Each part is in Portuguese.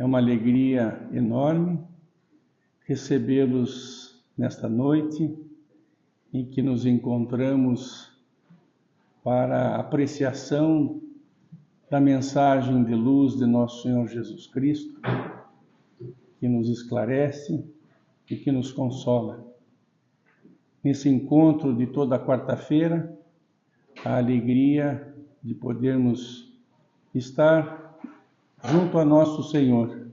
É uma alegria enorme recebê-los nesta noite em que nos encontramos para a apreciação da mensagem de luz de nosso Senhor Jesus Cristo, que nos esclarece e que nos consola. Nesse encontro de toda quarta-feira, a alegria de podermos estar junto a nosso Senhor,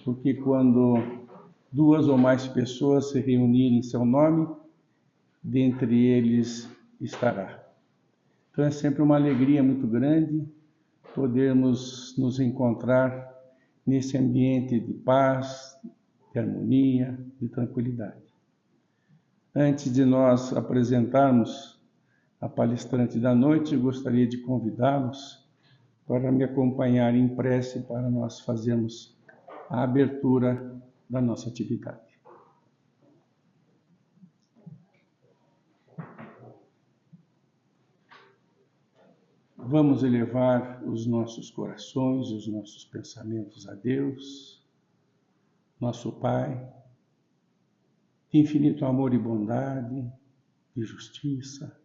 porque quando duas ou mais pessoas se reunirem em seu nome, dentre eles estará. Então é sempre uma alegria muito grande podermos nos encontrar nesse ambiente de paz, de harmonia, de tranquilidade. Antes de nós apresentarmos a palestrante da noite, eu gostaria de convidá-los para me acompanhar em prece para nós fazermos a abertura da nossa atividade. Vamos elevar os nossos corações e os nossos pensamentos a Deus, nosso Pai, de infinito amor e bondade, de justiça,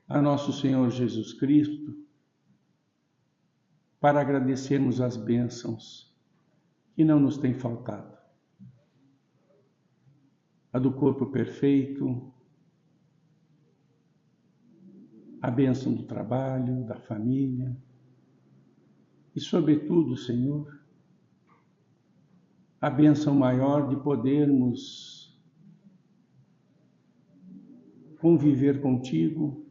a nosso Senhor Jesus Cristo, para agradecermos as bênçãos que não nos têm faltado. A do corpo perfeito, a bênção do trabalho, da família e, sobretudo, Senhor, a bênção maior de podermos conviver contigo,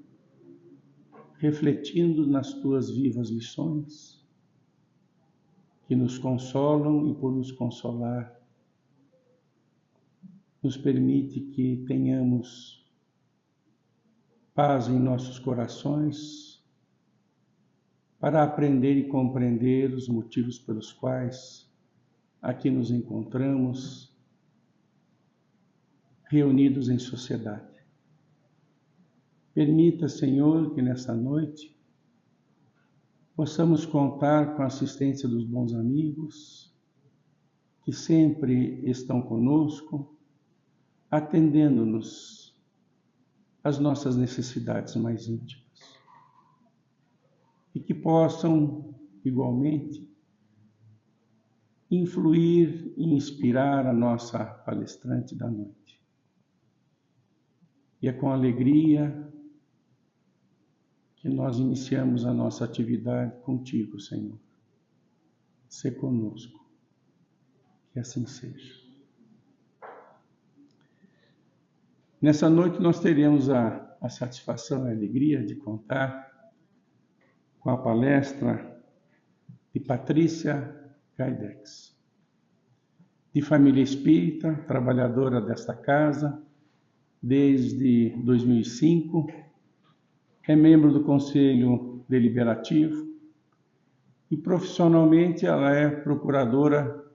refletindo nas tuas vivas lições, que nos consolam e, por nos consolar, nos permite que tenhamos paz em nossos corações para aprender e compreender os motivos pelos quais aqui nos encontramos reunidos em sociedade. Permita, Senhor, que nesta noite possamos contar com a assistência dos bons amigos que sempre estão conosco, atendendo-nos às nossas necessidades mais íntimas. E que possam, igualmente, influir e inspirar a nossa palestrante da noite. E é com alegria que nós iniciamos a nossa atividade contigo, Senhor. Sê conosco, que assim seja. Nessa noite nós teremos a satisfação e a alegria de contar com a palestra de Patrícia Gaidex, de família espírita, trabalhadora desta casa desde 2005, é membro do Conselho Deliberativo e profissionalmente ela é procuradora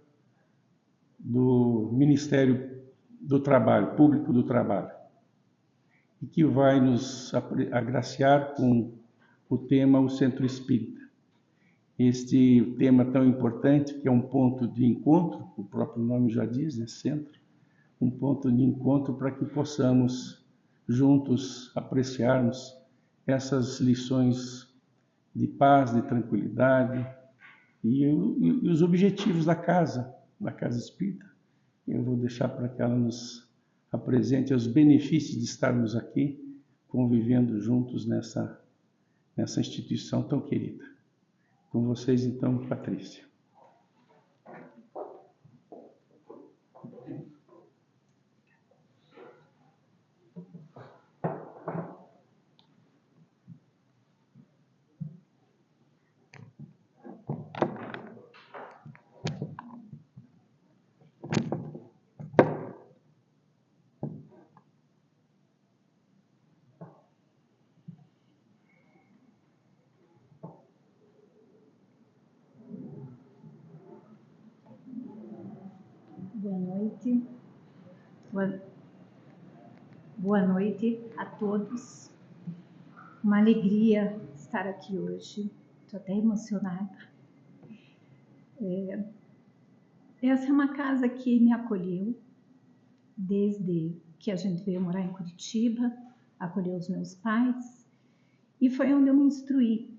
do Ministério do Trabalho, Público do Trabalho, e que vai nos agraciar com o tema O Centro Espírita. Este tema tão importante, que é um ponto de encontro, o próprio nome já diz, é centro, um ponto de encontro para que possamos juntos apreciarmos essas lições de paz, de tranquilidade e os objetivos da casa espírita. Eu vou deixar para que ela nos apresente os benefícios de estarmos aqui, convivendo juntos nessa instituição tão querida. Com vocês, então, Patrícia. Boa noite a todos. Uma alegria estar aqui hoje. Estou até emocionada. Essa é uma casa que me acolheu desde que a gente veio morar em Curitiba, acolheu os meus pais e foi onde eu me instruí.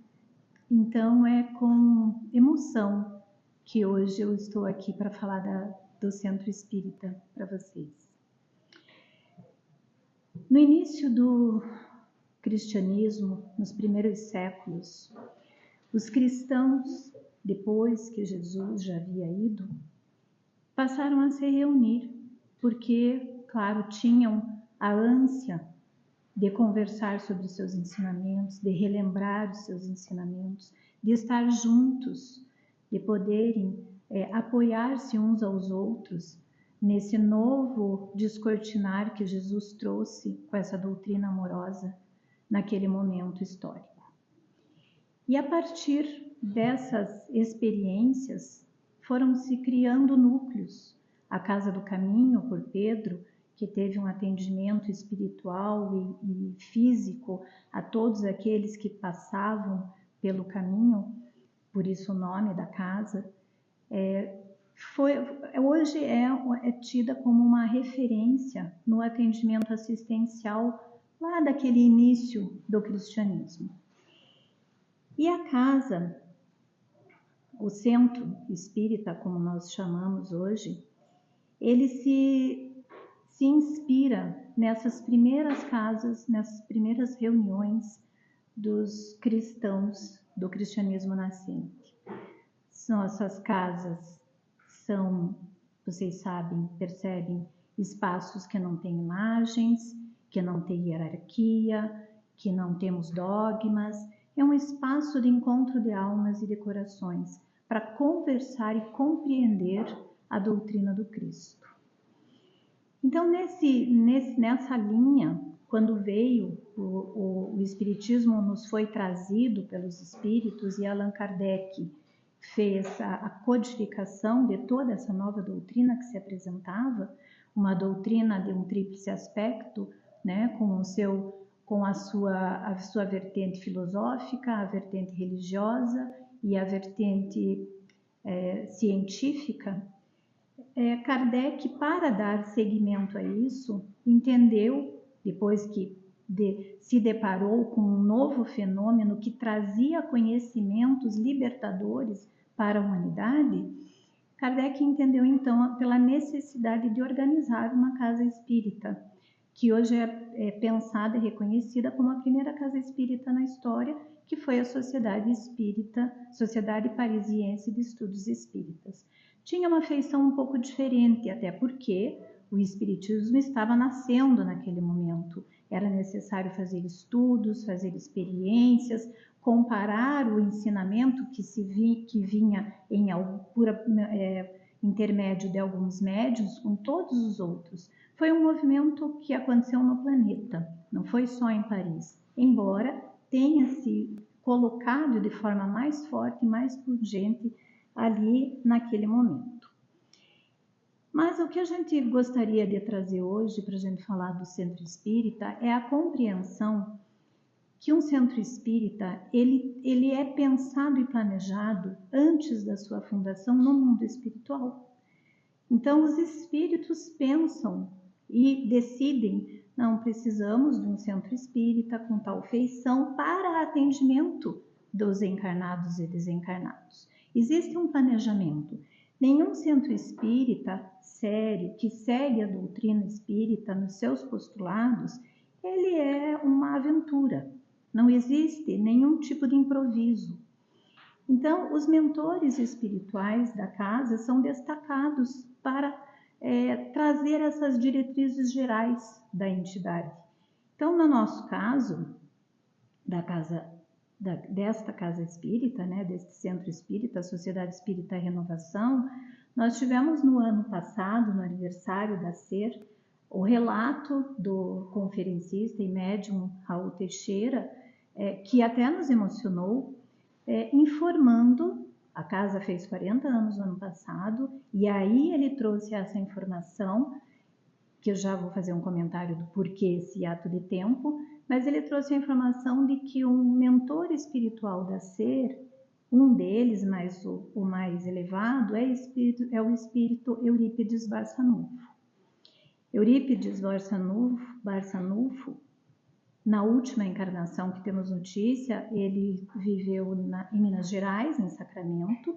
Então é com emoção que hoje eu estou aqui para falar do Centro Espírita para vocês. No início do cristianismo, nos primeiros séculos, os cristãos, depois que Jesus já havia ido, passaram a se reunir, porque, claro, tinham a ânsia de conversar sobre os seus ensinamentos, de relembrar os seus ensinamentos, de estar juntos, de poderem apoiar-se uns aos outros nesse novo descortinar que Jesus trouxe com essa doutrina amorosa naquele momento histórico. E a partir dessas experiências foram se criando núcleos. A Casa do Caminho, por Pedro, que teve um atendimento espiritual e físico a todos aqueles que passavam pelo caminho, por isso o nome da casa, hoje é tida como uma referência no atendimento assistencial lá daquele início do cristianismo. E a casa, o Centro Espírita, como nós chamamos hoje, ele se inspira nessas primeiras casas, nessas primeiras reuniões dos cristãos do cristianismo nascente. Nossas casas são, vocês sabem, percebem, espaços que não têm imagens, que não têm hierarquia, que não temos dogmas. É um espaço de encontro de almas e de corações para conversar e compreender a doutrina do Cristo. Então, nessa linha, quando veio o Espiritismo, nos foi trazido pelos Espíritos e Allan Kardec fez a codificação de toda essa nova doutrina que se apresentava, uma doutrina de um tríplice aspecto, né, com a sua vertente filosófica, a vertente religiosa e a vertente científica. Kardec, para dar seguimento a isso, entendeu, depois que se deparou com um novo fenômeno que trazia conhecimentos libertadores para a humanidade, Kardec entendeu então pela necessidade de organizar uma casa espírita, que hoje é pensada e reconhecida como a primeira casa espírita na história, que foi a Sociedade Espírita, Sociedade Parisiense de Estudos Espíritas. Tinha uma feição um pouco diferente, até porque o espiritismo estava nascendo naquele momento. Era necessário fazer estudos, fazer experiências, comparar o ensinamento que vinha por intermédio de alguns médiuns com todos os outros. Foi um movimento que aconteceu no planeta, não foi só em Paris, embora tenha se colocado de forma mais forte e mais urgente ali naquele momento. Mas o que a gente gostaria de trazer hoje para a gente falar do Centro Espírita é a compreensão que um Centro Espírita ele é pensado e planejado antes da sua fundação no mundo espiritual. Então os espíritos pensam e decidem, não precisamos de um Centro Espírita com tal feição para atendimento dos encarnados e desencarnados. Existe um planejamento. Nenhum centro espírita sério, que segue a doutrina espírita nos seus postulados, ele é uma aventura. Não existe nenhum tipo de improviso. Então, os mentores espirituais da casa são destacados para trazer essas diretrizes gerais da entidade. Então, no nosso caso, desta casa espírita, né, deste centro espírita, a Sociedade Espírita Renovação, nós tivemos no ano passado, no aniversário da SER, o relato do conferencista e médium Raul Teixeira, que até nos emocionou, informando, a casa fez 40 anos no ano passado, e aí ele trouxe essa informação, que eu já vou fazer um comentário do porquê esse ato de tempo, mas ele trouxe a informação de que um mentor espiritual da SER Um deles, mas o mais elevado, é o espírito Eurípides Barçanufo. Eurípides Barçanufo, na última encarnação que temos notícia, ele viveu em Minas Gerais, em Sacramento,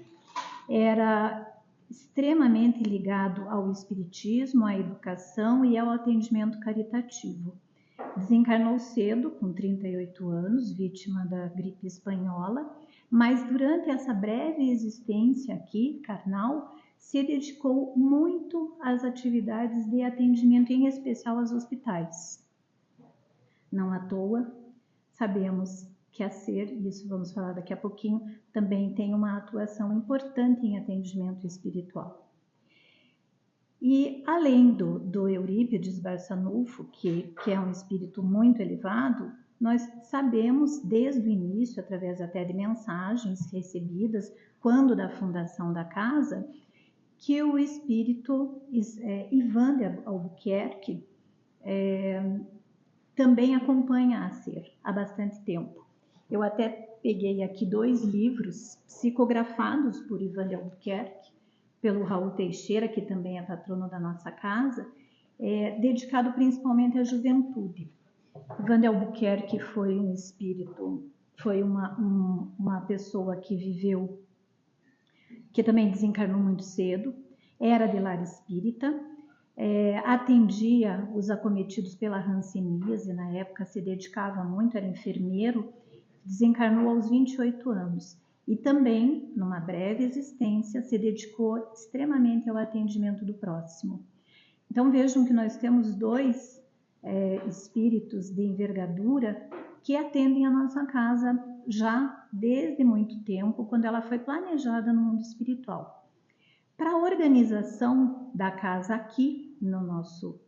era extremamente ligado ao espiritismo, à educação e ao atendimento caritativo. Desencarnou cedo, com 38 anos, vítima da gripe espanhola, mas durante essa breve existência aqui, carnal, se dedicou muito às atividades de atendimento, em especial aos hospitais. Não à toa, sabemos que a SER, isso vamos falar daqui a pouquinho, também tem uma atuação importante em atendimento espiritual. E além do Eurípides Barçanufo, que é um espírito muito elevado, nós sabemos desde o início, através até de mensagens recebidas, quando da fundação da casa, que o espírito Ivan de Albuquerque também acompanha a SER há bastante tempo. Eu até peguei aqui 2 livros psicografados por Ivan de Albuquerque, pelo Raul Teixeira, que também é patrono da nossa casa, dedicado principalmente à juventude. Ivan de Albuquerque foi um espírito, foi uma pessoa que viveu, que também desencarnou muito cedo, era de lar espírita, atendia os acometidos pela hanseníase, na época se dedicava muito, era enfermeiro, desencarnou aos 28 anos. E também, numa breve existência, se dedicou extremamente ao atendimento do próximo. Então vejam que nós temos 2 espíritos de envergadura que atendem a nossa casa já desde muito tempo, quando ela foi planejada no mundo espiritual. Para a organização da casa aqui, no nosso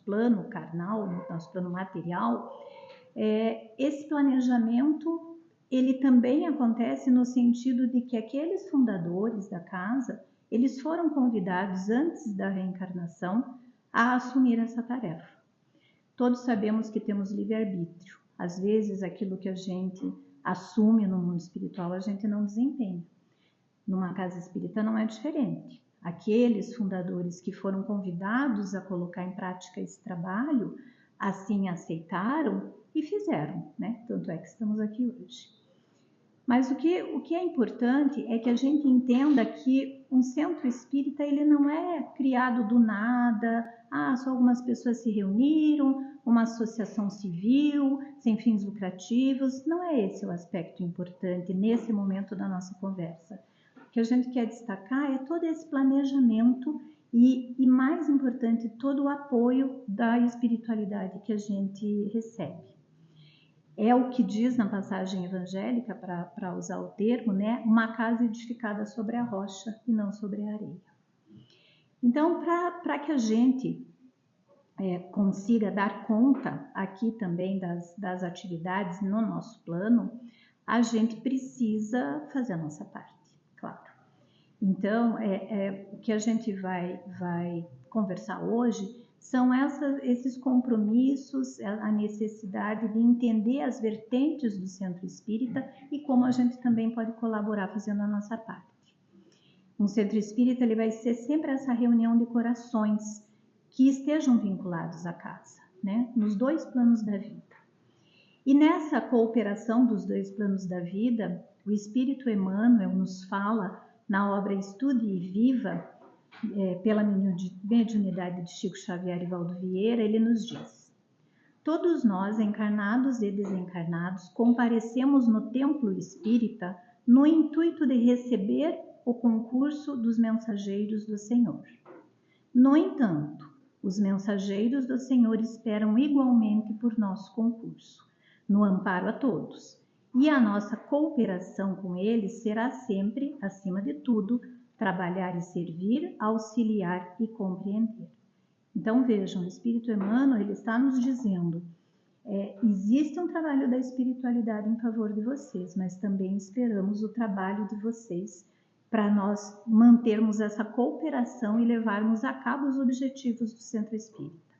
plano carnal, no nosso plano material, esse planejamento ele também acontece no sentido de que aqueles fundadores da casa, eles foram convidados antes da reencarnação a assumir essa tarefa. Todos sabemos que temos livre-arbítrio. Às vezes, aquilo que a gente assume no mundo espiritual, a gente não desempenha. Numa casa espírita não é diferente. Aqueles fundadores que foram convidados a colocar em prática esse trabalho, assim aceitaram e fizeram, né? Tanto é que estamos aqui hoje. Mas o que é importante é que a gente entenda que um centro espírita ele não é criado do nada, só algumas pessoas se reuniram, uma associação civil, sem fins lucrativos. Não é esse o aspecto importante nesse momento da nossa conversa. O que a gente quer destacar é todo esse planejamento e mais importante, todo o apoio da espiritualidade que a gente recebe. É o que diz na passagem evangélica, para usar o termo, né? Uma casa edificada sobre a rocha e não sobre a areia. Então, para que a gente consiga dar conta aqui também das atividades no nosso plano, a gente precisa fazer a nossa parte, claro. Então, o que a gente vai conversar hoje são esses compromissos, a necessidade de entender as vertentes do centro espírita e como a gente também pode colaborar fazendo a nossa parte. Um centro espírita ele vai ser sempre essa reunião de corações que estejam vinculados à casa, né? Nos 2 planos da vida. E nessa cooperação dos 2 planos da vida, o Espírito Emmanuel nos fala na obra Estude e Viva, pela mediunidade de Chico Xavier e Valdo Vieira, ele nos diz: todos nós, encarnados e desencarnados, comparecemos no templo espírita no intuito de receber o concurso dos mensageiros do Senhor. No entanto, os mensageiros do Senhor esperam igualmente por nosso concurso, no amparo a todos, e a nossa cooperação com eles será sempre, acima de tudo, trabalhar e servir, auxiliar e compreender. Então vejam, o Espírito Emmanuel ele está nos dizendo, existe um trabalho da espiritualidade em favor de vocês, mas também esperamos o trabalho de vocês para nós mantermos essa cooperação e levarmos a cabo os objetivos do Centro Espírita.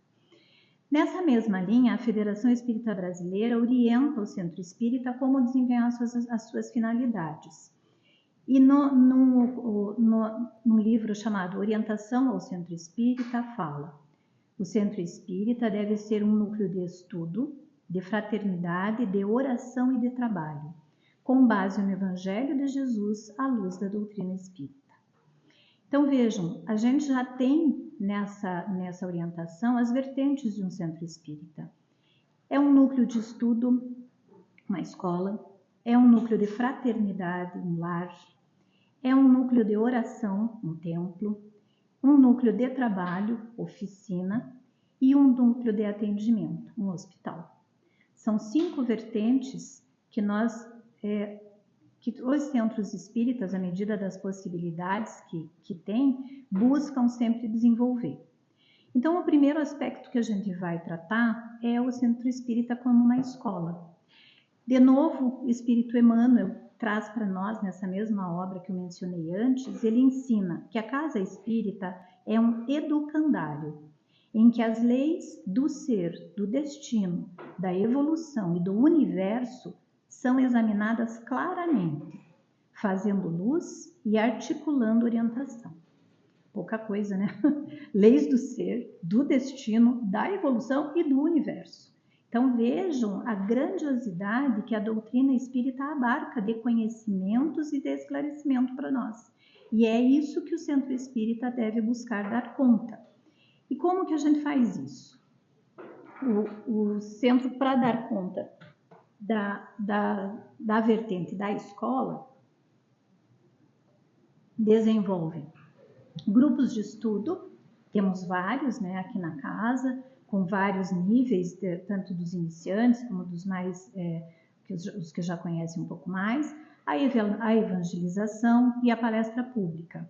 Nessa mesma linha, a Federação Espírita Brasileira orienta o Centro Espírita como desempenhar as suas finalidades. E num livro chamado Orientação ao Centro Espírita, fala: o Centro Espírita deve ser um núcleo de estudo, de fraternidade, de oração e de trabalho, com base no Evangelho de Jesus à luz da doutrina espírita. Então vejam, a gente já tem nessa orientação as vertentes de um centro espírita. É um núcleo de estudo, uma escola, é um núcleo de fraternidade, um lar, é um núcleo de oração, um templo, um núcleo de trabalho, oficina, e um núcleo de atendimento, um hospital. São 5 vertentes que os centros espíritas, à medida das possibilidades que têm, buscam sempre desenvolver. Então, o primeiro aspecto que a gente vai tratar é o centro espírita como uma escola. De novo, o Espírito Emmanuel traz para nós, nessa mesma obra que eu mencionei antes, ele ensina que a casa espírita é um educandário, em que as leis do ser, do destino, da evolução e do universo são examinadas claramente, fazendo luz e articulando orientação. Pouca coisa, né? Leis do ser, do destino, da evolução e do universo. Então vejam a grandiosidade que a doutrina espírita abarca de conhecimentos e de esclarecimento para nós. E é isso que o centro espírita deve buscar dar conta. E como que a gente faz isso? O centro, para dar conta da vertente da escola, desenvolve grupos de estudo, temos vários, né, aqui na casa, com vários níveis, tanto dos iniciantes como dos mais, os que já conhecem um pouco mais, a evangelização e a palestra pública.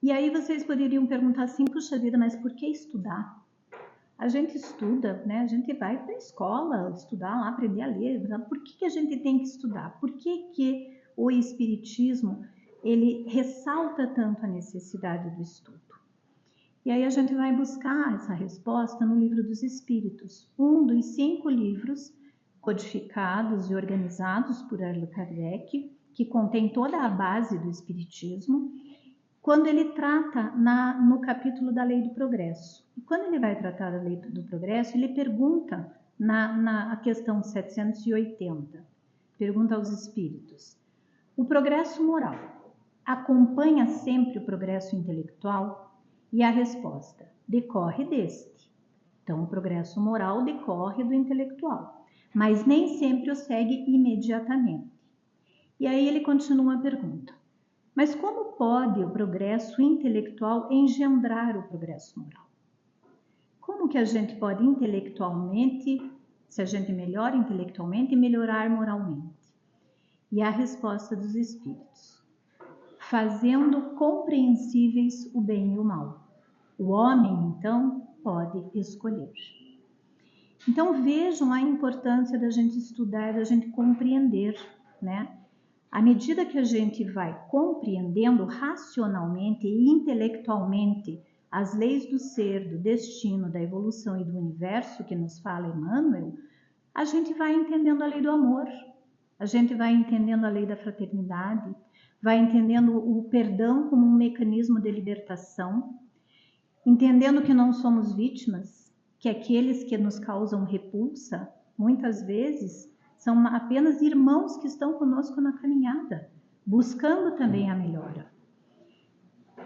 E aí vocês poderiam perguntar assim, puxa vida, mas por que estudar? A gente estuda, né? A gente vai para a escola estudar lá, aprender a ler. Por que a gente tem que estudar? Por que o Espiritismo ele ressalta tanto a necessidade do estudo? E aí a gente vai buscar essa resposta no Livro dos Espíritos, um dos 5 livros codificados e organizados por Allan Kardec, que contém toda a base do Espiritismo, quando ele trata no capítulo da Lei do Progresso. E quando ele vai tratar da Lei do Progresso, ele pergunta na questão 780, pergunta aos espíritos: o progresso moral acompanha sempre o progresso intelectual? E a resposta: decorre deste. Então, o progresso moral decorre do intelectual, mas nem sempre o segue imediatamente. E aí ele continua a pergunta: mas como pode o progresso intelectual engendrar o progresso moral? Como que a gente pode intelectualmente, se a gente melhora intelectualmente, melhorar moralmente? E a resposta dos espíritos: fazendo compreensíveis o bem e o mal. O homem, então, pode escolher. Então vejam a importância da gente estudar, da gente compreender, né? À medida que a gente vai compreendendo racionalmente e intelectualmente as leis do ser, do destino, da evolução e do universo que nos fala Emmanuel, a gente vai entendendo a lei do amor, a gente vai entendendo a lei da fraternidade, vai entendendo o perdão como um mecanismo de libertação, entendendo que não somos vítimas, que aqueles que nos causam repulsa, muitas vezes, são apenas irmãos que estão conosco na caminhada, buscando também a melhora.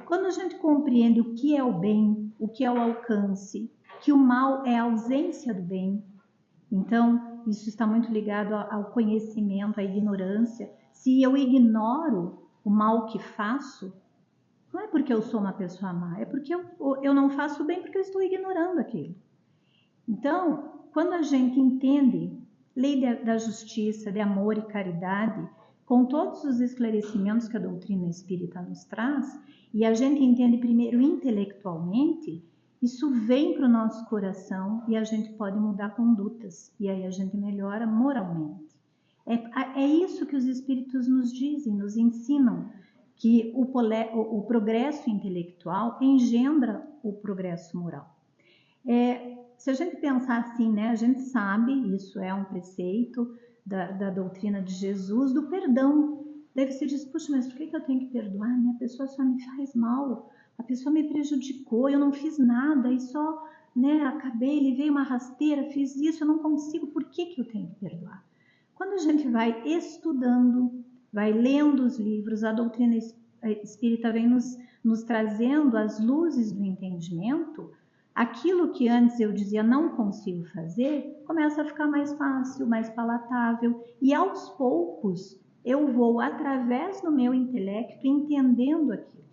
Quando a gente compreende o que é o bem, o que é o alcance, que o mal é a ausência do bem, então isso está muito ligado ao conhecimento, à ignorância. Se eu ignoro o mal que faço, não é porque eu sou uma pessoa má, é porque eu não faço bem porque eu estou ignorando aquilo. Então, quando a gente entende lei da justiça, de amor e caridade, com todos os esclarecimentos que a doutrina espírita nos traz, e a gente entende primeiro intelectualmente, isso vem para o nosso coração e a gente pode mudar condutas, e aí a gente melhora moralmente. É isso que os espíritos nos dizem, nos ensinam, que o progresso intelectual engendra o progresso moral. Se a gente pensar assim, né, a gente sabe, isso é um preceito da doutrina de Jesus, do perdão Daí você diz, puxa, mas por que eu tenho que perdoar? A pessoa só me faz mal, a pessoa me prejudicou, eu não fiz nada e só, né, acabei, levei uma rasteira, fiz isso, eu não consigo, por que eu tenho que perdoar? Quando a gente vai estudando, vai lendo os livros, a doutrina espírita vem nos trazendo as luzes do entendimento, aquilo que antes eu dizia não consigo fazer, começa a ficar mais fácil, mais palatável, e aos poucos eu vou, através do meu intelecto, entendendo aquilo.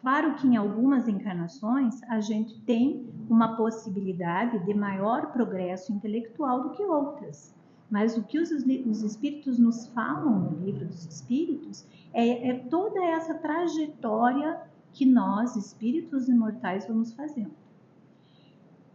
Claro que em algumas encarnações a gente tem uma possibilidade de maior progresso intelectual do que outras. Mas o que os espíritos nos falam no livro dos espíritos é toda essa trajetória que nós, espíritos imortais, vamos fazendo.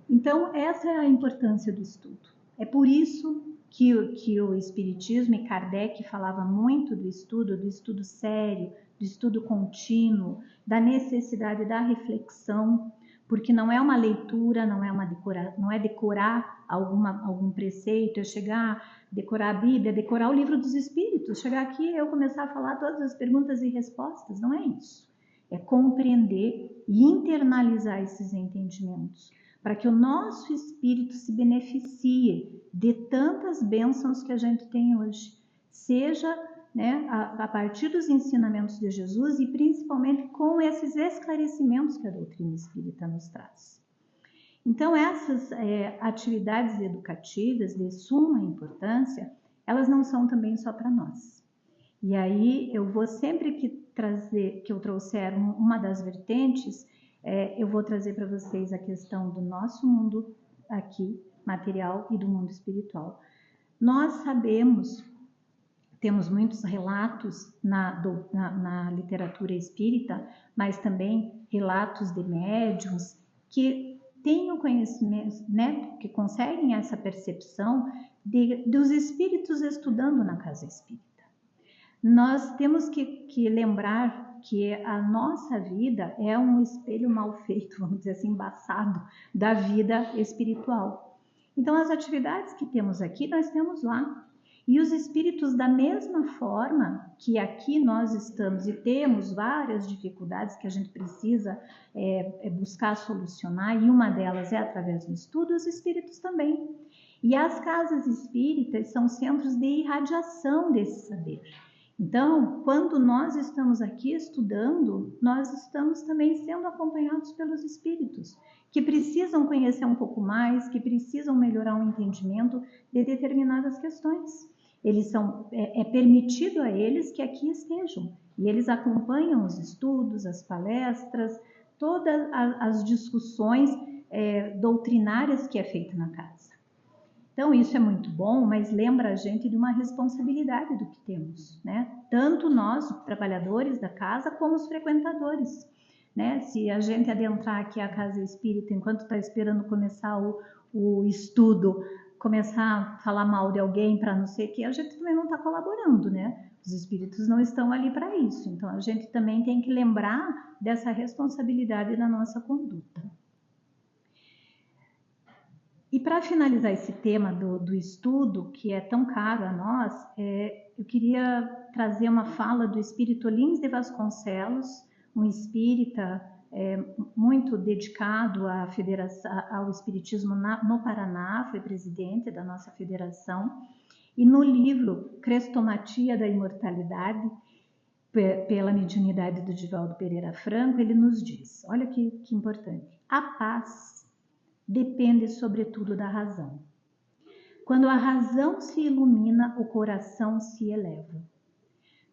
Então, essa é a importância do estudo. É por isso que o Espiritismo e Kardec falava muito do estudo sério, do estudo contínuo, da necessidade da reflexão, porque não é uma leitura, não é decorar algum preceito, é chegar, decorar a Bíblia, decorar o livro dos Espíritos, chegar aqui e eu começar a falar todas as perguntas e respostas, não é isso. É compreender e internalizar esses entendimentos, para que o nosso espírito se beneficie de tantas bênçãos que a gente tem hoje, seja, né, a partir dos ensinamentos de Jesus e principalmente com esses esclarecimentos que a doutrina espírita nos traz. Então, essas atividades educativas de suma importância, elas não são também só para nós. E aí, eu vou sempre que eu trouxer uma das vertentes, eu vou trazer para vocês a questão do nosso mundo aqui, material, e do mundo espiritual. Nós sabemos, temos muitos relatos na literatura espírita, mas também relatos de médiuns que têm o conhecimento, né, que conseguem essa percepção dos espíritos estudando na casa espírita. Nós temos que lembrar que a nossa vida é um espelho mal feito, vamos dizer assim, embaçado, da vida espiritual. Então, as atividades que temos aqui, nós temos lá. E os espíritos, da mesma forma que aqui nós estamos e temos várias dificuldades que a gente precisa buscar solucionar, e uma delas é através do estudo, os espíritos também. E as casas espíritas são centros de irradiação desse saber. Então, quando nós estamos aqui estudando, nós estamos também sendo acompanhados pelos espíritos, que precisam conhecer um pouco mais, que precisam melhorar o entendimento de determinadas questões. É permitido a eles que aqui estejam, e eles acompanham os estudos, as palestras, todas as discussões doutrinárias que é feita na casa. Então, isso é muito bom, mas lembra a gente de uma responsabilidade do que temos, né? Tanto nós, trabalhadores da casa, como os frequentadores, né? Se a gente adentrar aqui a casa espírita enquanto está esperando começar o estudo, começar a falar mal de alguém para não sei o que, a gente também não está colaborando, né? Os espíritos não estão ali para isso. Então, a gente também tem que lembrar dessa responsabilidade na nossa conduta. E para finalizar esse tema do estudo, que é tão caro a nós, eu queria trazer uma fala do espírito Lins de Vasconcelos, um espírita muito dedicado ao espiritismo no Paraná, foi presidente da nossa federação, e no livro Crestomatia da Imortalidade, pela mediunidade do Divaldo Pereira Franco, ele nos diz, olha que importante, a paz depende sobretudo da razão. Quando a razão se ilumina, o coração se eleva,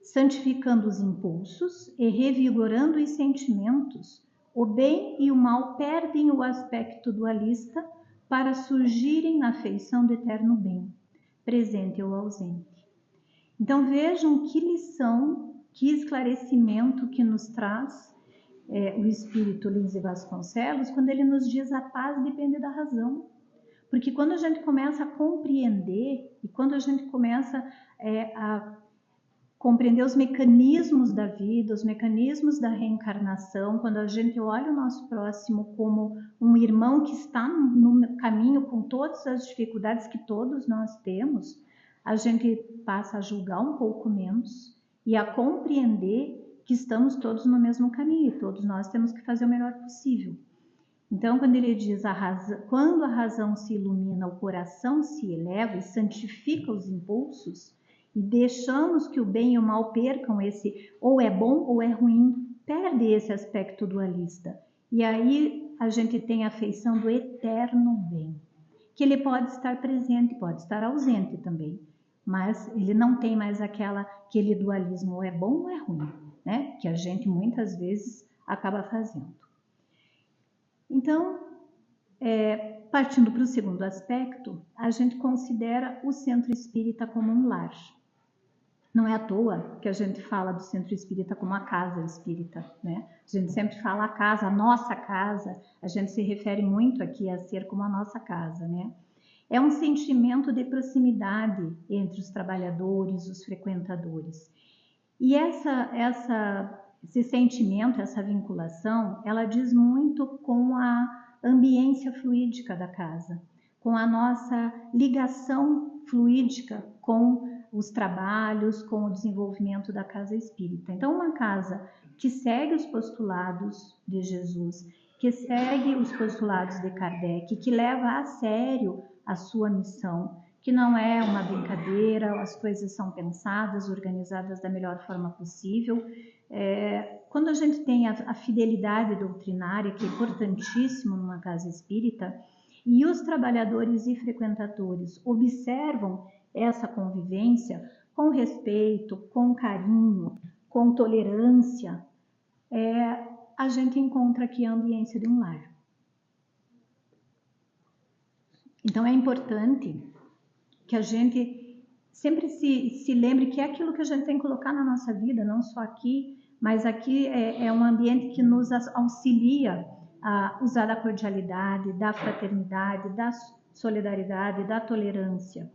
santificando os impulsos e revigorando os sentimentos. O bem e o mal perdem o aspecto dualista para surgirem na feição do eterno bem, presente ou ausente. Então vejam que lição, que esclarecimento que nos traz o espírito Lins de Vasconcelos, quando ele nos diz a paz depende da razão. Porque quando a gente começa a compreender e quando a gente começa a compreender os mecanismos da vida, os mecanismos da reencarnação, quando a gente olha o nosso próximo como um irmão que está no caminho com todas as dificuldades que todos nós temos, a gente passa a julgar um pouco menos e a compreender que estamos todos no mesmo caminho, todos nós temos que fazer o melhor possível. Então, quando ele diz quando a razão se ilumina, o coração se eleva e santifica os impulsos, e deixamos que o bem e o mal percam esse ou é bom ou é ruim, perde esse aspecto dualista. E aí a gente tem a feição do eterno bem, que ele pode estar presente, pode estar ausente também, mas ele não tem mais aquele dualismo, ou é bom ou é ruim, né? Que a gente muitas vezes acaba fazendo. Então, partindo para o segundo aspecto, a gente considera o centro espírita como um lar. Não é à toa que a gente fala do centro espírita como a casa espírita, né? A gente sempre fala a casa, a nossa casa, a gente se refere muito aqui a ser como a nossa casa, né? É um sentimento de proximidade entre os trabalhadores, os frequentadores. E esse sentimento, essa vinculação, ela diz muito com a ambiência fluídica da casa, com a nossa ligação fluídica com os trabalhos, com o desenvolvimento da casa espírita. Então, uma casa que segue os postulados de Jesus, que segue os postulados de Kardec, que leva a sério a sua missão, que não é uma brincadeira, as coisas são pensadas, organizadas da melhor forma possível. Quando a gente tem a fidelidade doutrinária, que é importantíssimo numa casa espírita, e os trabalhadores e frequentadores observam essa convivência com respeito, com carinho, com tolerância, a gente encontra aqui a ambiência de um lar. Então é importante que a gente sempre se lembre que é aquilo que a gente tem que colocar na nossa vida, não só aqui, mas aqui é um ambiente que nos auxilia a usar da cordialidade, da fraternidade, da solidariedade, da tolerância.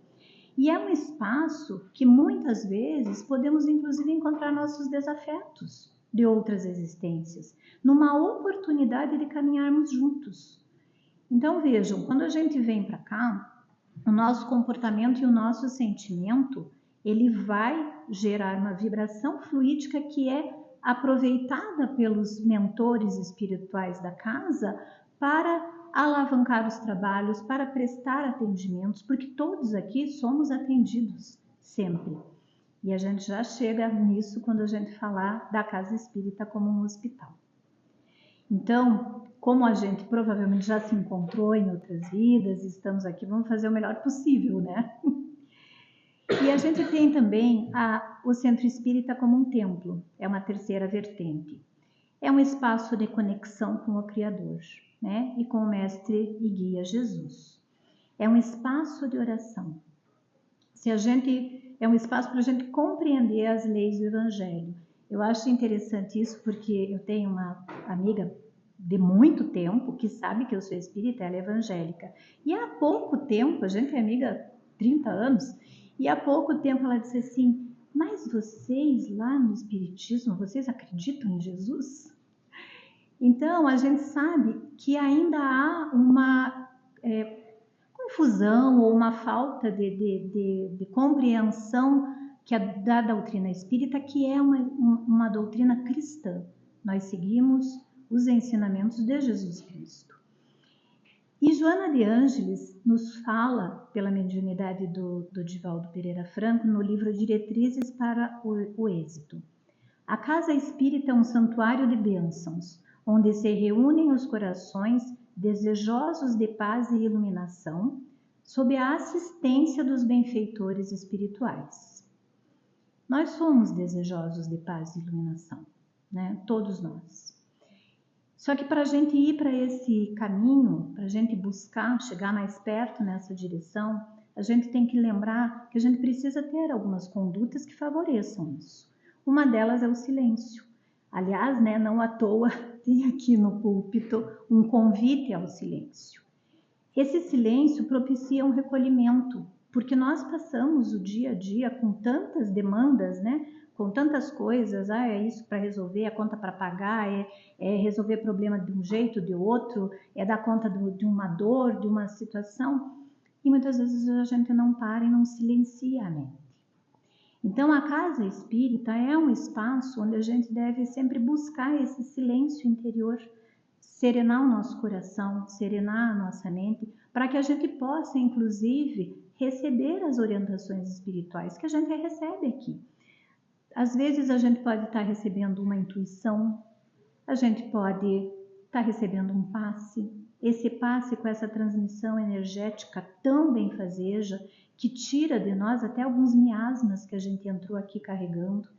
E é um espaço que muitas vezes podemos inclusive encontrar nossos desafetos de outras existências, numa oportunidade de caminharmos juntos. Então vejam, quando a gente vem para cá, o nosso comportamento e o nosso sentimento, ele vai gerar uma vibração fluídica que é aproveitada pelos mentores espirituais da casa para alavancar os trabalhos, para prestar atendimentos, porque todos aqui somos atendidos sempre. E a gente já chega nisso quando a gente falar da casa espírita como um hospital. Então, como a gente provavelmente já se encontrou em outras vidas, estamos aqui, vamos fazer o melhor possível, né? E a gente tem também o centro espírita como um templo, é uma terceira vertente. É um espaço de conexão com o Criador, né? E com o Mestre e Guia Jesus. É um espaço de oração. É um espaço para a gente compreender as leis do Evangelho. Eu acho interessante isso porque eu tenho uma amiga de muito tempo que sabe que eu sou espírita, ela é evangélica. E há pouco tempo, a gente é amiga há 30 anos, e há pouco tempo ela disse assim, mas vocês lá no espiritismo, vocês acreditam em Jesus? Então, a gente sabe que ainda há uma confusão ou uma falta de compreensão da doutrina espírita, que é uma doutrina cristã. Nós seguimos os ensinamentos de Jesus Cristo. E Joana de Ângeles nos fala, pela mediunidade do Divaldo Pereira Franco, no livro Diretrizes para o Êxito. A casa espírita é um santuário de bênçãos, onde se reúnem os corações desejosos de paz e iluminação, sob a assistência dos benfeitores espirituais. Nós somos desejosos de paz e iluminação, né? Todos nós. Só que para a gente ir para esse caminho, para a gente buscar chegar mais perto nessa direção, a gente tem que lembrar que a gente precisa ter algumas condutas que favoreçam isso. Uma delas é o silêncio. Aliás, né, não à toa tem aqui no púlpito um convite ao silêncio. Esse silêncio propicia um recolhimento, porque nós passamos o dia a dia com tantas demandas, né? Com tantas coisas, é isso para resolver, a conta para pagar, é resolver problema de um jeito, de outro, é dar conta de uma dor, de uma situação, e muitas vezes a gente não para e não silencia a mente. Então, a casa espírita é um espaço onde a gente deve sempre buscar esse silêncio interior, serenar o nosso coração, serenar a nossa mente, para que a gente possa, inclusive, receber as orientações espirituais que a gente recebe aqui. Às vezes a gente pode estar recebendo uma intuição, a gente pode estar recebendo um passe. Esse passe com essa transmissão energética tão benfazeja que tira de nós até alguns miasmas que a gente entrou aqui carregando.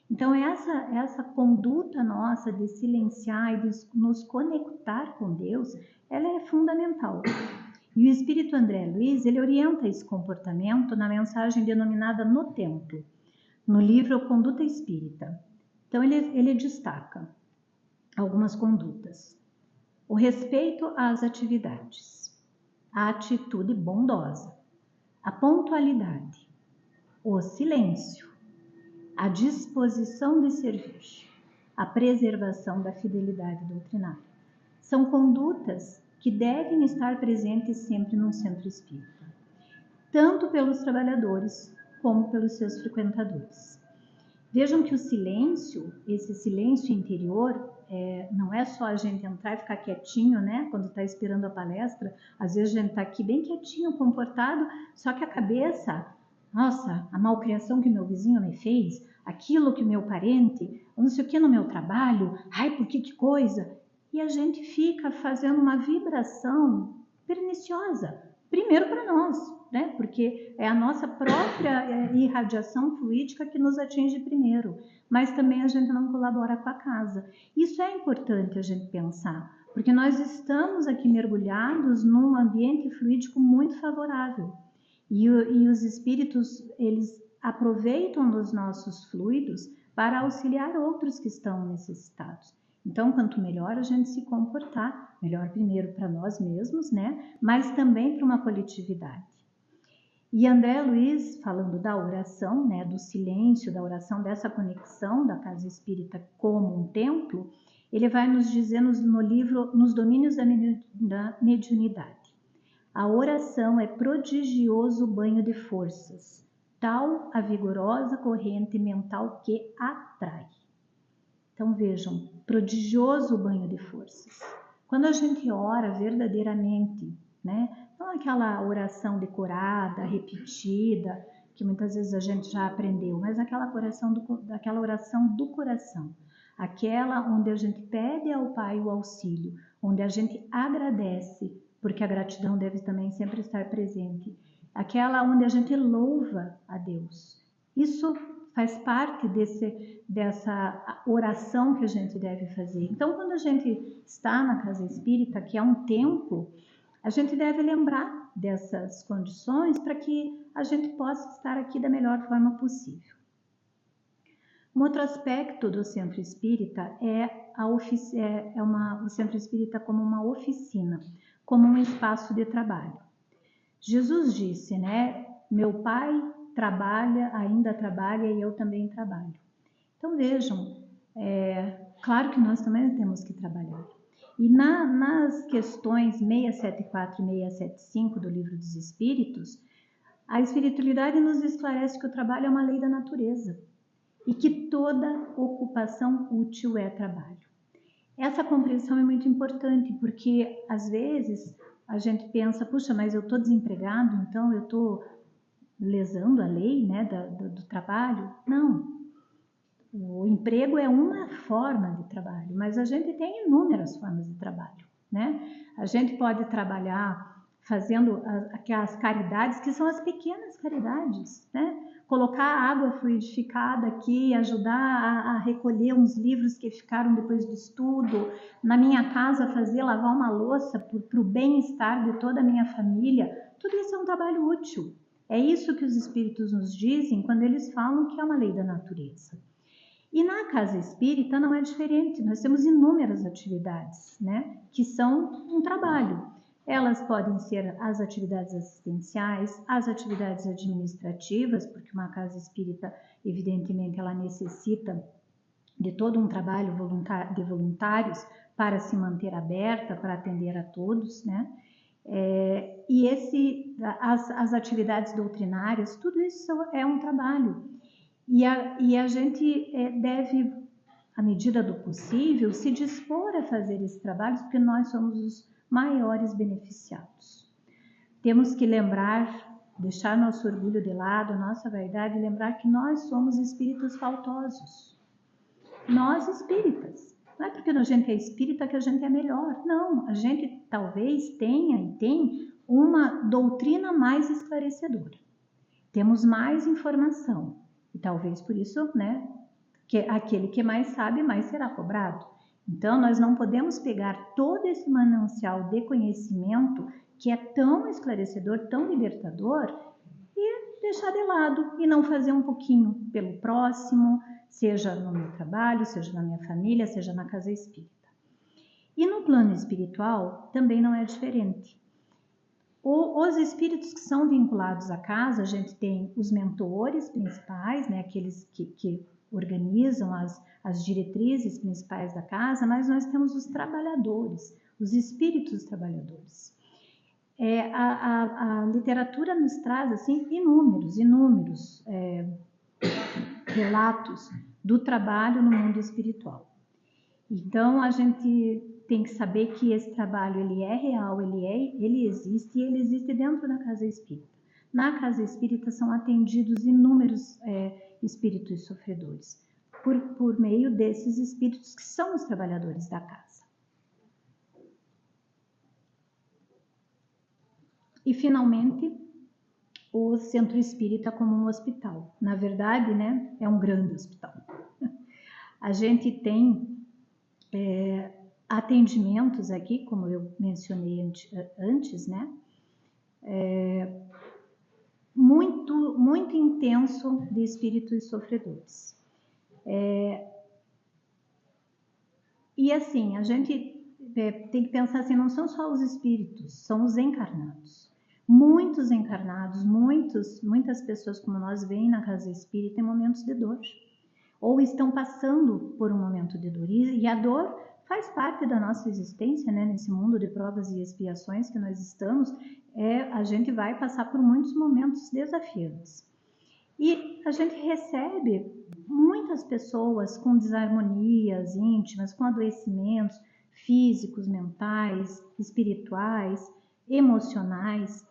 Então essa conduta nossa de silenciar e de nos conectar com Deus, ela é fundamental. E o Espírito André Luiz, ele orienta esse comportamento na mensagem denominada No Templo, no livro Conduta Espírita. Então ele destaca algumas condutas. O respeito às atividades, a atitude bondosa, a pontualidade, o silêncio, a disposição de servir, a preservação da fidelidade doutrinária. São condutas que devem estar presentes sempre num centro espírita, tanto pelos trabalhadores como pelos seus frequentadores. Vejam que o silêncio, esse silêncio interior, não é só a gente entrar e ficar quietinho, né? Quando está esperando a palestra, às vezes a gente está aqui bem quietinho, comportado, só que a cabeça, nossa, a malcriação que meu vizinho me fez, aquilo que o meu parente, não sei o que no meu trabalho, ai, por que coisa? E a gente fica fazendo uma vibração perniciosa, primeiro para nós, né? Porque é a nossa própria irradiação fluídica que nos atinge primeiro, mas também a gente não colabora com a casa. Isso é importante a gente pensar, porque nós estamos aqui mergulhados num ambiente fluídico muito favorável. E os espíritos, eles aproveitam dos nossos fluidos para auxiliar outros que estão necessitados. Então, quanto melhor a gente se comportar, melhor primeiro para nós mesmos, né? Mas também para uma coletividade. E André Luiz, falando da oração, né, do silêncio, da oração, dessa conexão da casa espírita como um templo, ele vai nos dizer no livro Nos Domínios da Mediunidade. A oração é prodigioso banho de forças, tal a vigorosa corrente mental que atrai. Então vejam, prodigioso banho de forças. Quando a gente ora verdadeiramente, né? Não aquela oração decorada, repetida, que muitas vezes a gente já aprendeu, mas aquela oração do coração, aquela onde a gente pede ao Pai o auxílio, onde a gente agradece, porque a gratidão deve também sempre estar presente, aquela onde a gente louva a Deus. Isso faz parte dessa oração que a gente deve fazer. Então, quando a gente está na casa espírita, que é um templo, a gente deve lembrar dessas condições para que a gente possa estar aqui da melhor forma possível. Um outro aspecto do centro espírita é o centro espírita como uma oficina, como um espaço de trabalho. Jesus disse, né? Meu Pai ainda trabalha e eu também trabalho. Então vejam, claro que nós também temos que trabalhar. E nas questões 674 e 675 do Livro dos Espíritos, a espiritualidade nos esclarece que o trabalho é uma lei da natureza e que toda ocupação útil é trabalho. Essa compreensão é muito importante porque às vezes a gente pensa, puxa, mas eu estou desempregado, então eu estou lesando a lei, né, do trabalho. Não. O emprego é uma forma de trabalho, mas a gente tem inúmeras formas de trabalho, né? A gente pode trabalhar fazendo aquelas caridades, que são as pequenas caridades, né? Colocar água fluidificada aqui, ajudar a recolher uns livros que ficaram depois do estudo, na minha casa lavar uma louça para o bem-estar de toda a minha família. Tudo isso é um trabalho útil. É isso que os espíritos nos dizem quando eles falam que é uma lei da natureza. E na casa espírita não é diferente, nós temos inúmeras atividades, né, que são um trabalho. Elas podem ser as atividades assistenciais, as atividades administrativas, porque uma casa espírita, evidentemente, ela necessita de todo um trabalho de voluntários para se manter aberta, para atender a todos, né? As atividades doutrinárias, tudo isso é um trabalho. E a gente deve, à medida do possível, se dispor a fazer esse trabalho, porque nós somos os maiores beneficiados. Temos que lembrar, deixar nosso orgulho de lado, nossa vaidade, e lembrar que nós somos espíritos faltosos. Nós espíritas. Não é porque a gente é espírita que a gente é melhor. Não, a gente talvez tenha e tem uma doutrina mais esclarecedora. Temos mais informação. E talvez por isso, né, que aquele que mais sabe, mais será cobrado. Então, nós não podemos pegar todo esse manancial de conhecimento que é tão esclarecedor, tão libertador, e deixar de lado e não fazer um pouquinho pelo próximo, seja no meu trabalho, seja na minha família, seja na casa espírita. E no plano espiritual também não é diferente. Os espíritos que são vinculados à casa, a gente tem os mentores principais, né, aqueles que organizam as diretrizes principais da casa, mas nós temos os trabalhadores, os espíritos trabalhadores. A literatura nos traz assim inúmeros relatos do trabalho no mundo espiritual. Então a gente tem que saber que esse trabalho ele é real, ele existe e ele existe dentro da casa espírita. Na casa espírita são atendidos inúmeros espíritos sofredores por meio desses espíritos que são os trabalhadores da casa. E, finalmente, o centro espírita como um hospital. Na verdade, né, é um grande hospital. A gente tem atendimentos aqui, como eu mencionei antes, né, muito intenso de espíritos sofredores. E assim, a gente tem que pensar assim, não são só os espíritos, são os encarnados. Muitos encarnados, muitas pessoas como nós vêm na casa espírita em momentos de dor, ou estão passando por um momento de dor, e a dor faz parte da nossa existência, né? Nesse mundo de provas e expiações que nós estamos, a gente vai passar por muitos momentos desafiantes. E a gente recebe muitas pessoas com desarmonias íntimas, com adoecimentos físicos, mentais, espirituais, emocionais,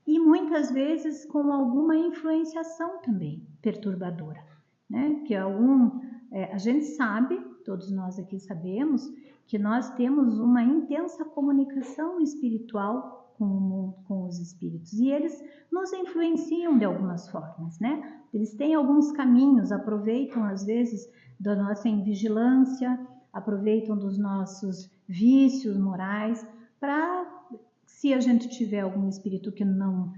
e muitas vezes com alguma influenciação também perturbadora, né? Que a gente sabe, todos nós aqui sabemos, que nós temos uma intensa comunicação espiritual com os espíritos, e eles nos influenciam de algumas formas, né? Eles têm alguns caminhos, aproveitam às vezes da nossa invigilância, aproveitam dos nossos vícios morais para, se a gente tiver algum espírito que não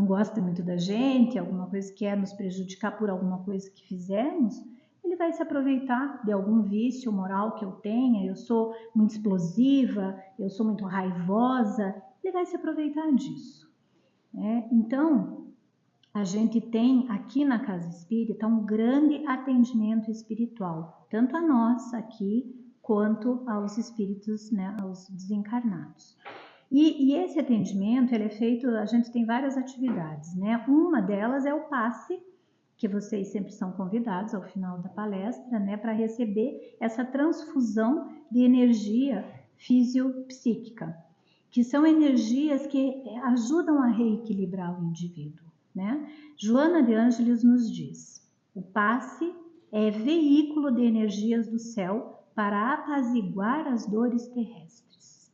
gosta muito da gente, alguma coisa que quer nos prejudicar por alguma coisa que fizemos, ele vai se aproveitar de algum vício moral que eu tenha. Eu sou muito explosiva, eu sou muito raivosa, ele vai se aproveitar disso. Então, a gente tem aqui na Casa Espírita um grande atendimento espiritual, tanto a nós aqui, quanto aos espíritos, né, aos desencarnados. E esse atendimento, ele é feito, a gente tem várias atividades, né? Uma delas é o passe, que vocês sempre são convidados ao final da palestra, né, para receber essa transfusão de energia fisiopsíquica, que são energias que ajudam a reequilibrar o indivíduo, né? Joana de Ângeles nos diz: o passe é veículo de energias do céu para apaziguar as dores terrestres.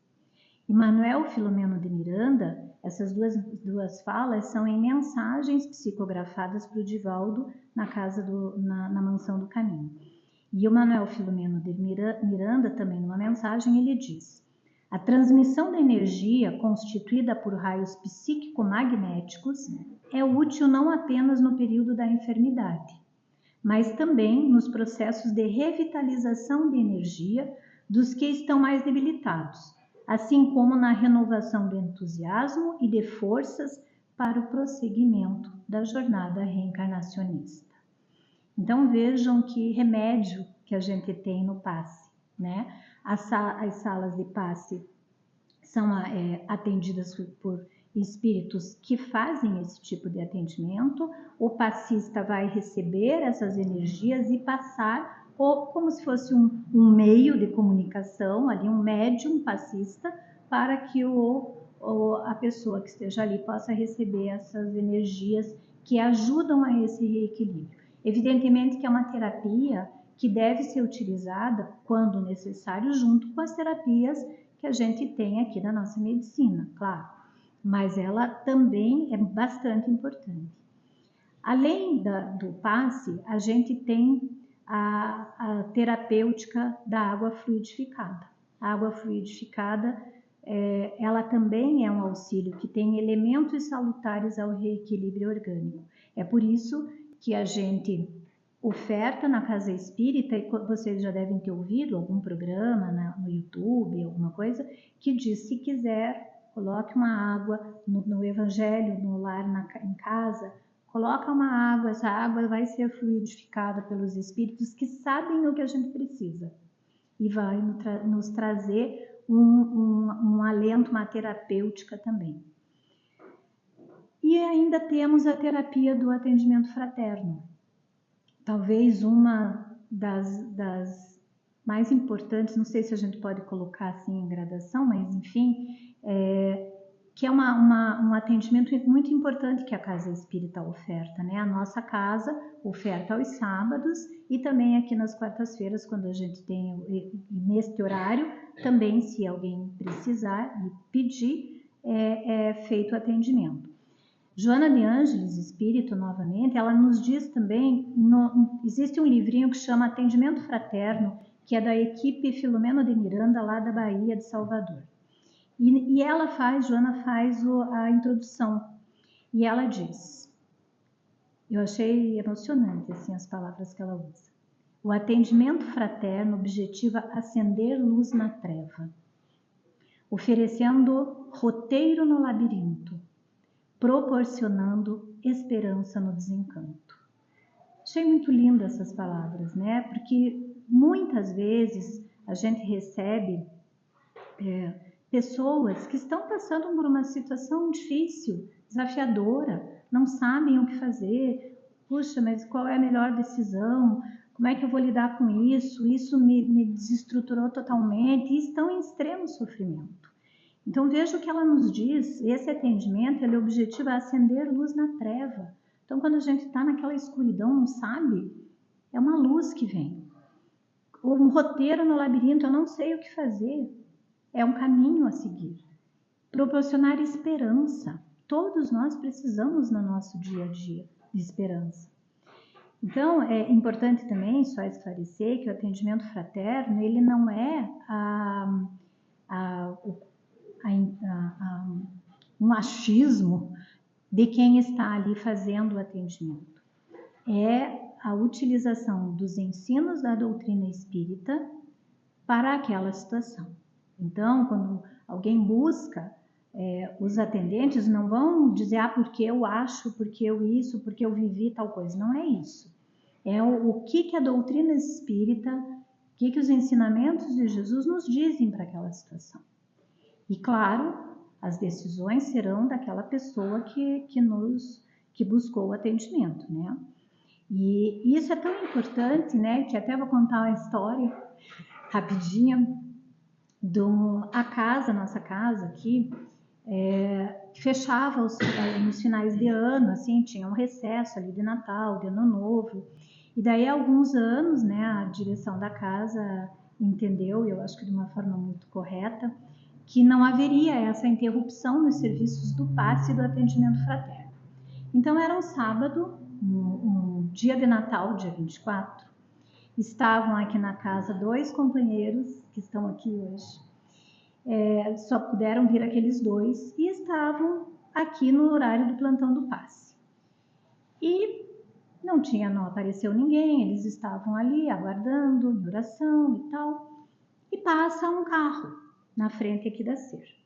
E Manuel Filomeno de Miranda, essas duas falas são em mensagens psicografadas para o Divaldo na Mansão do Caminho. E o Manuel Filomeno de Miranda, também numa mensagem, ele diz: a transmissão da energia constituída por raios psíquico-magnéticos é útil não apenas no período da enfermidade, mas também nos processos de revitalização de energia dos que estão mais debilitados, assim como na renovação do entusiasmo e de forças para o prosseguimento da jornada reencarnacionista. Então vejam que remédio que a gente tem no passe, né? As salas de passe são atendidas por espíritos que fazem esse tipo de atendimento. O passista vai receber essas energias e passar como se fosse um meio de comunicação, ali um médium passista, para que a pessoa que esteja ali possa receber essas energias que ajudam a esse reequilíbrio. Evidentemente que é uma terapia que deve ser utilizada, quando necessário, junto com as terapias que a gente tem aqui na nossa medicina, claro. Mas ela também é bastante importante. Além do passe, a gente tem a terapêutica da água fluidificada. A água fluidificada, ela também é um auxílio que tem elementos salutares ao reequilíbrio orgânico. É por isso que a gente oferta na Casa Espírita, e vocês já devem ter ouvido algum programa no YouTube, alguma coisa, que diz, se quiser, coloque uma água no Evangelho, no lar, em casa, coloca uma água, essa água vai ser fluidificada pelos espíritos que sabem o que a gente precisa e vai nos trazer um alento, uma terapêutica também. E ainda temos a terapia do atendimento fraterno. Talvez uma das mais importantes, não sei se a gente pode colocar assim em gradação, mas enfim, que é um atendimento muito importante que a Casa Espírita oferta, né? A nossa casa oferta aos sábados e também aqui nas quartas-feiras, quando a gente tem, neste horário, também se alguém precisar e pedir, é feito o atendimento. Joana de Ângeles, Espírito, novamente, ela nos diz também, existe um livrinho que chama Atendimento Fraterno, que é da equipe Filomeno de Miranda, lá da Bahia de Salvador. E Joana faz a introdução, e ela diz, eu achei emocionante assim, as palavras que ela usa. O atendimento fraterno objetiva acender luz na treva, oferecendo roteiro no labirinto, proporcionando esperança no desencanto. Achei muito lindo essas palavras, né? Porque muitas vezes a gente recebe pessoas que estão passando por uma situação difícil, desafiadora, não sabem o que fazer. Puxa, mas qual é a melhor decisão? Como é que eu vou lidar com isso? Isso me desestruturou totalmente e estão em extremo sofrimento. Então veja o que ela nos diz, esse atendimento, ele objetiva acender luz na treva. Então quando a gente está naquela escuridão, não sabe, é uma luz que vem. Um roteiro no labirinto, eu não sei o que fazer, é um caminho a seguir. Proporcionar esperança, todos nós precisamos no nosso dia a dia de esperança. Então é importante também só esclarecer que o atendimento fraterno, ele não é um achismo de quem está ali fazendo o atendimento. É a utilização dos ensinos da doutrina espírita para aquela situação. Então, quando alguém busca, os atendentes não vão dizer, porque eu acho, porque eu isso, porque eu vivi tal coisa. Não é isso. É o que a doutrina espírita, o que os ensinamentos de Jesus nos dizem para aquela situação. E claro, as decisões serão daquela pessoa que buscou o atendimento, né? E isso é tão importante, né? Que até vou contar uma história rapidinho nossa casa aqui, fechava nos finais de ano, assim, tinha um recesso ali de Natal, de Ano Novo. E daí, há alguns anos, né, a direção da casa entendeu, e eu acho que de uma forma muito correta, que não haveria essa interrupção nos serviços do passe e do atendimento fraterno. Então, era um sábado, um dia de Natal, dia 24, estavam aqui na casa 2 companheiros, que estão aqui hoje, só puderam vir aqueles 2, e estavam aqui no horário do plantão do passe. E não apareceu ninguém, eles estavam ali aguardando, em oração e tal, e passa um carro na frente aqui da cerca.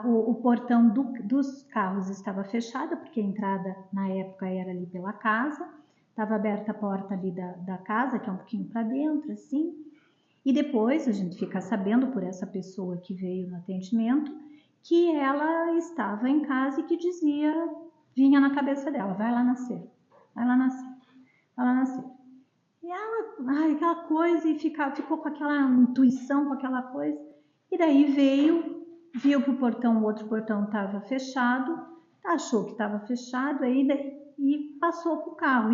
O portão dos carros estava fechado, porque a entrada na época era ali pela casa, estava aberta a porta ali da casa, que é um pouquinho para dentro, assim. E depois a gente fica sabendo por essa pessoa que veio no atendimento, que ela estava em casa e que vinha na cabeça dela, vai lá nascer, vai lá nascer, vai lá nascer. E ela, aquela coisa, e ficou com aquela intuição, com aquela coisa, e daí viu que o outro portão estava fechado, achou que estava fechado, e passou com o carro,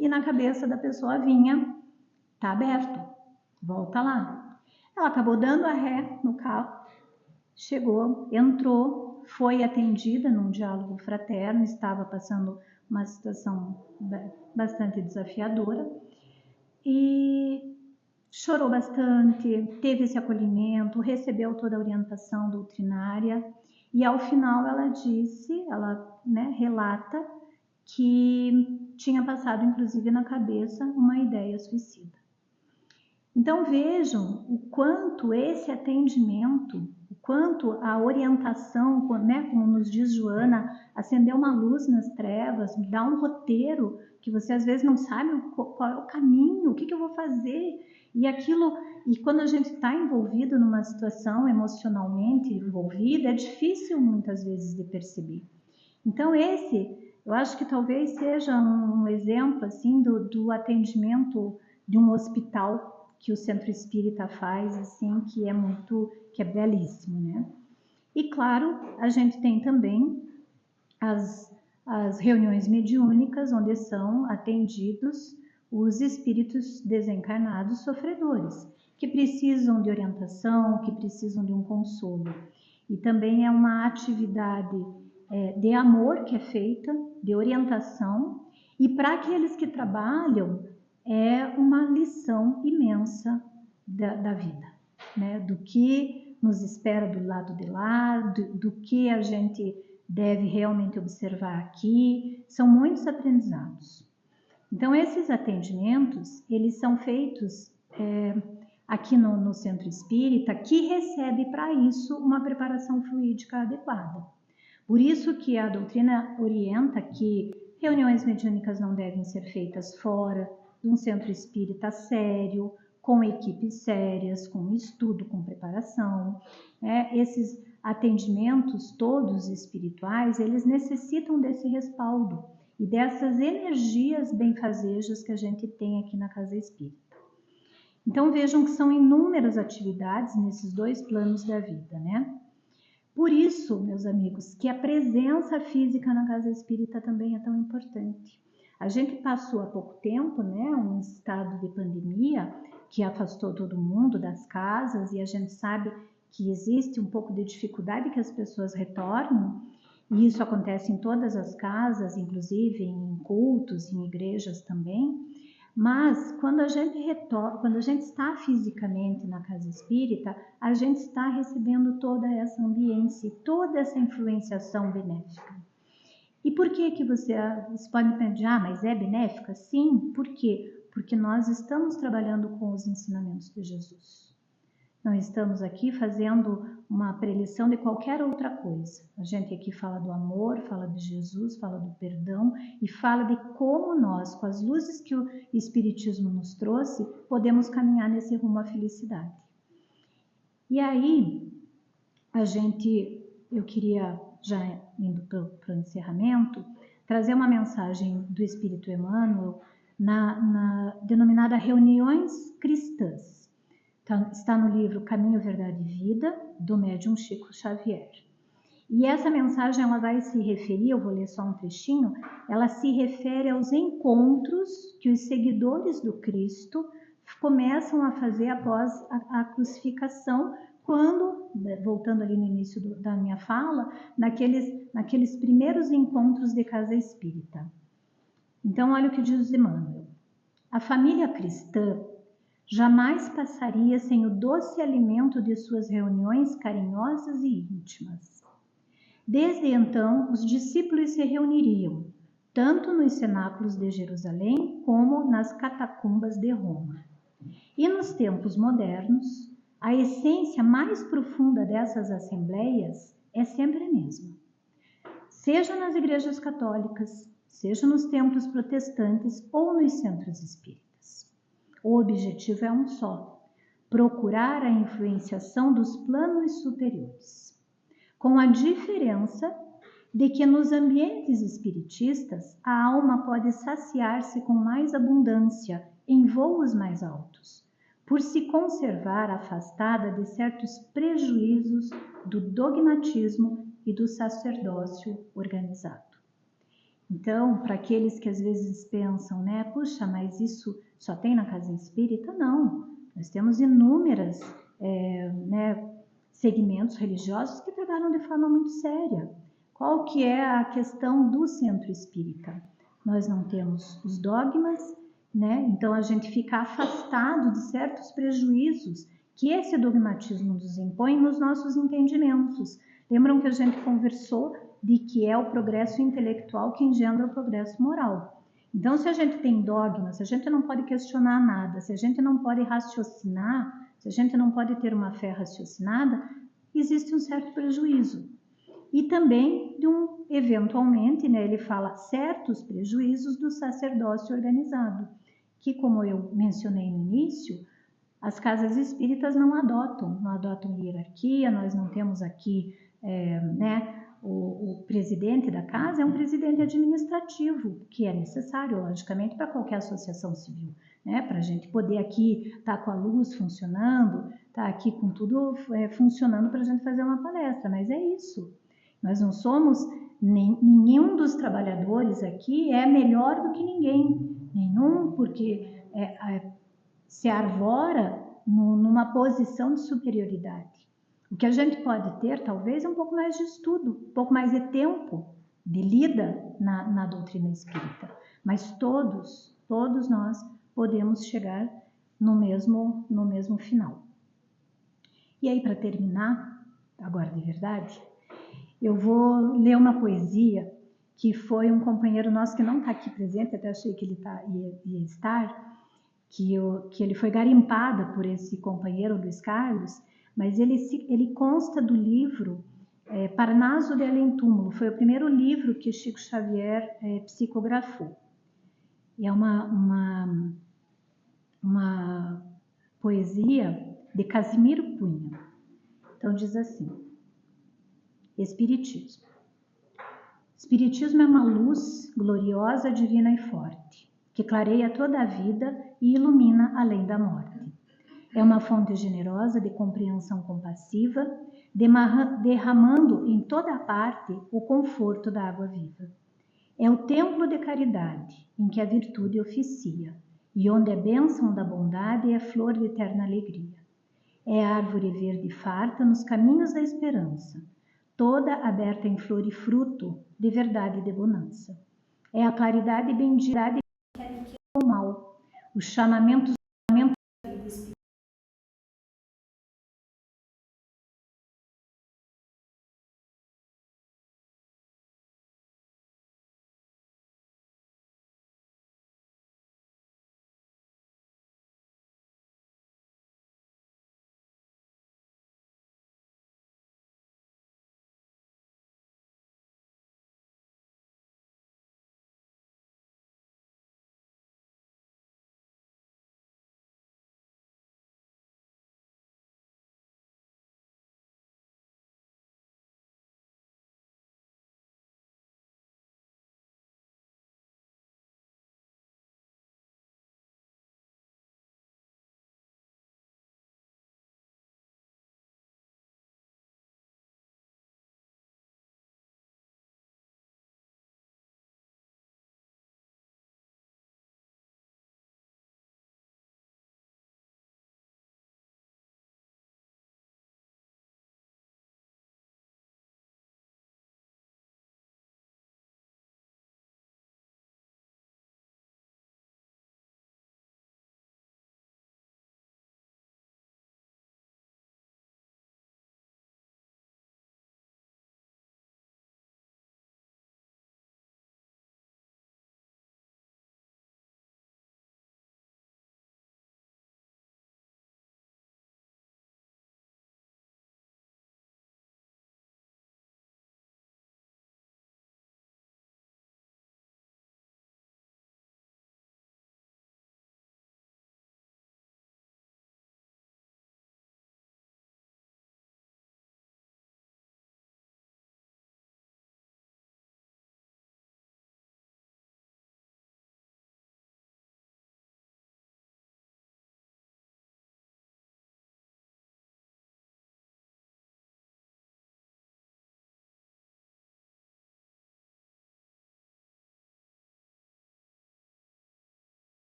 e na cabeça da pessoa vinha, tá aberto, volta lá. Ela acabou dando a ré no carro, chegou, entrou, foi atendida num diálogo fraterno, estava passando uma situação bastante desafiadora e chorou bastante, teve esse acolhimento, recebeu toda a orientação doutrinária e ao final ela relata que tinha passado inclusive na cabeça uma ideia suicida. Então vejam o quanto esse atendimento, o quanto a orientação, como nos diz Joana, acender uma luz nas trevas, dar um roteiro que você às vezes não sabe qual é o caminho, o que eu vou fazer, e quando a gente está envolvido numa situação emocionalmente envolvida, é difícil muitas vezes de perceber. Então eu acho que talvez seja um exemplo assim do atendimento de um hospital que o Centro Espírita faz, assim, que é belíssimo, né? E claro, a gente tem também as reuniões mediúnicas, onde são atendidos os espíritos desencarnados sofredores, que precisam de orientação, que precisam de um consolo. E também é uma atividade de amor que é feita, de orientação, e para aqueles que trabalham, é uma lição imensa da vida, né? Do que nos espera do lado de lá, do que a gente deve realmente observar aqui, são muitos aprendizados. Então, esses atendimentos, eles são feitos aqui no Centro Espírita, que recebe para isso uma preparação fluídica adequada. Por isso que a doutrina orienta que reuniões mediúnicas não devem ser feitas fora de um centro espírita sério, com equipes sérias, com estudo, com preparação. Esses atendimentos todos espirituais, eles necessitam desse respaldo e dessas energias benfazejas que a gente tem aqui na Casa Espírita. Então vejam que são inúmeras atividades nesses dois planos da vida, né? Por isso, meus amigos, que a presença física na Casa Espírita também é tão importante. A gente passou há pouco tempo, né, um estado de pandemia que afastou todo mundo das casas e a gente sabe que existe um pouco de dificuldade que as pessoas retornem, e isso acontece em todas as casas, inclusive em cultos, em igrejas também. Mas quando a gente está fisicamente na Casa Espírita, a gente está recebendo toda essa ambiência, toda essa influenciação benéfica. E por que você pode pensar, mas é benéfica? Sim, por quê? Porque nós estamos trabalhando com os ensinamentos de Jesus. Não estamos aqui fazendo uma preleção de qualquer outra coisa. A gente aqui fala do amor, fala de Jesus, fala do perdão e fala de como nós, com as luzes que o Espiritismo nos trouxe, podemos caminhar nesse rumo à felicidade. E aí, eu queria, já indo para o encerramento, trazer uma mensagem do Espírito Emmanuel na denominada Reuniões Cristãs. Está no livro Caminho, Verdade e Vida, do médium Chico Xavier. E essa mensagem ela vai se referir, eu vou ler só um trechinho, ela se refere aos encontros que os seguidores do Cristo começam a fazer após a crucificação, quando, voltando ali no início da minha fala, naqueles primeiros encontros de Casa Espírita. Então, olha o que diz Emmanuel. A família cristã jamais passaria sem o doce alimento de suas reuniões carinhosas e íntimas. Desde então, os discípulos se reuniriam, tanto nos cenáculos de Jerusalém como nas catacumbas de Roma. E nos tempos modernos, a essência mais profunda dessas assembleias é sempre a mesma. Seja nas igrejas católicas, seja nos templos protestantes ou nos centros espíritas. O objetivo é um só: procurar a influenciação dos planos superiores. com a diferença de que nos ambientes espiritistas a alma pode saciar-se com mais abundância em voos mais altos, por se conservar afastada de certos prejuízos do dogmatismo e do sacerdócio organizado. Então, para aqueles que às vezes pensam, né, puxa, mas isso só tem na casa espírita? Não, nós temos inúmeras segmentos religiosos que trabalham de forma muito séria. Qual que é a questão do centro espírita? Nós não temos os dogmas, né? Então a gente fica afastado de certos prejuízos que esse dogmatismo nos impõe nos nossos entendimentos. Lembram que a gente conversou de que é o progresso intelectual que engendra o progresso moral. Então, se a gente tem dogmas, se a gente não pode questionar nada, se a gente não pode raciocinar, se a gente não pode ter uma fé raciocinada, existe um certo prejuízo. E também, eventualmente, né, ele fala certos prejuízos do sacerdócio organizado, que, como eu mencionei no início, as casas espíritas não adotam hierarquia, nós não temos aqui, o presidente da casa é um presidente administrativo, que é necessário, logicamente, para qualquer associação civil, né? Para a gente poder aqui estar com a luz funcionando, estar aqui com tudo funcionando para a gente fazer uma palestra, mas é isso. Nós não somos, nenhum dos trabalhadores aqui é melhor do que ninguém, nenhum, porque se arvora numa posição de superioridade. O que a gente pode ter, talvez, é um pouco mais de estudo, um pouco mais de tempo de lida na doutrina espírita. Mas todos nós podemos chegar no mesmo final. E aí, para terminar, agora de verdade, eu vou ler uma poesia que foi um companheiro nosso que não está aqui presente, até achei que ele ia estar, que ele foi garimpado por esse companheiro, Luiz Carlos, mas ele consta do livro Parnaso de Além Túmulo. Foi o primeiro livro que Chico Xavier psicografou. E é uma poesia de Casimiro Cunha. Então diz assim: Espiritismo. Espiritismo é uma luz gloriosa, divina e forte, que clareia toda a vida e ilumina além da morte. É uma fonte generosa de compreensão compassiva, derramando em toda a parte o conforto da água viva. É o templo de caridade, em que a virtude oficia, e onde é bênção da bondade e é flor de eterna alegria. É a árvore verde farta nos caminhos da esperança, toda aberta em flor e fruto de verdade e de bonança. É a claridade bendita que aniquila o mal, os chamamentos